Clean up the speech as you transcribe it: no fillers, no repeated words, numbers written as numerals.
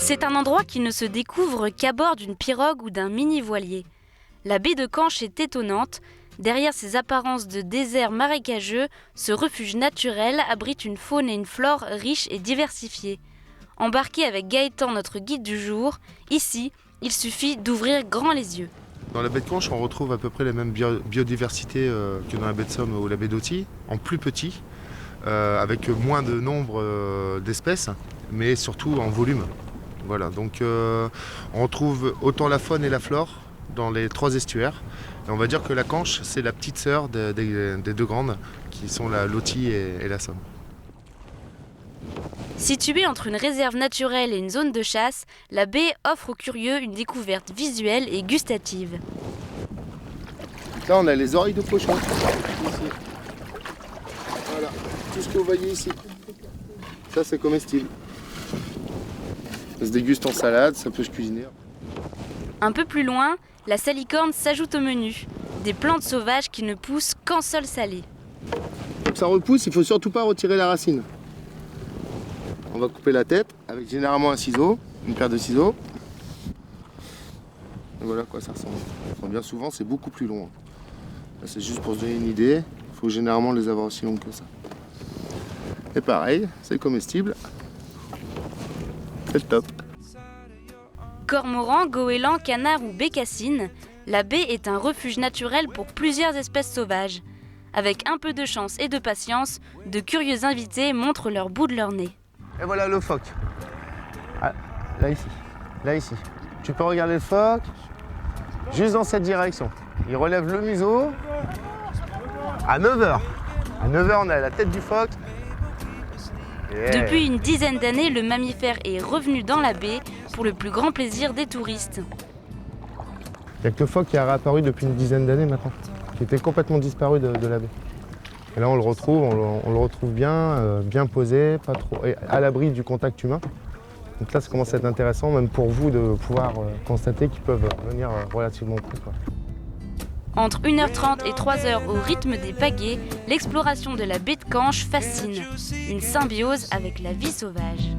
C'est un endroit qui ne se découvre qu'à bord d'une pirogue ou d'un mini-voilier. La baie de Canche est étonnante. Derrière ses apparences de désert marécageux, ce refuge naturel abrite une faune et une flore riches et diversifiées. Embarqué avec Gaëtan, notre guide du jour, ici, il suffit d'ouvrir grand les yeux. Dans la baie de Canche, on retrouve à peu près la même biodiversité que dans la baie de Somme ou la baie d'Authie, en plus petit, avec moins de nombre d'espèces, mais surtout en volume. Voilà, donc on retrouve autant la faune et la flore dans les 3 estuaires. Et on va dire que la Canche, c'est la petite sœur des 2 grandes, qui sont l'Authie et la Somme. Située entre une réserve naturelle et une zone de chasse, la baie offre aux curieux une découverte visuelle et gustative. Là, on a les oreilles de cochon. Ici. Voilà, tout ce que vous voyez ici. Ça, c'est comestible. Ça se déguste en salade, ça peut se cuisiner. Un peu plus loin, la salicorne s'ajoute au menu. Des plantes sauvages qui ne poussent qu'en sol salé. Comme ça repousse, il ne faut surtout pas retirer la racine. On va couper la tête avec généralement un ciseau, une paire de ciseaux. Et voilà quoi ça ressemble. Enfin, bien souvent, c'est beaucoup plus long. Là, c'est juste pour se donner une idée. Il faut généralement les avoir aussi longues que ça. Et pareil, c'est comestible. C'est le top. Cormorans, goélands, canards ou bécassines, la baie est un refuge naturel pour plusieurs espèces sauvages. Avec un peu de chance et de patience, de curieux invités montrent leur bout de leur nez. Et voilà le phoque. Ah, là ici. Là ici. Tu peux regarder le phoque juste dans cette direction. Il relève le museau à 9h. À 9h, on a la tête du phoque. Yeah. Depuis une dizaine d'années, le mammifère est revenu dans la baie pour le plus grand plaisir des touristes. Il n'y a que le phoque qui a réapparu depuis une dizaine d'années maintenant, qui était complètement disparu de la baie. Et là, on le retrouve bien posé, pas trop, à l'abri du contact humain. Donc là, ça commence à être intéressant, même pour vous, de pouvoir constater qu'ils peuvent venir relativement près, quoi. Entre 1h30 et 3h au rythme des pagaies, l'exploration de la baie de Canche fascine. Une symbiose avec la vie sauvage.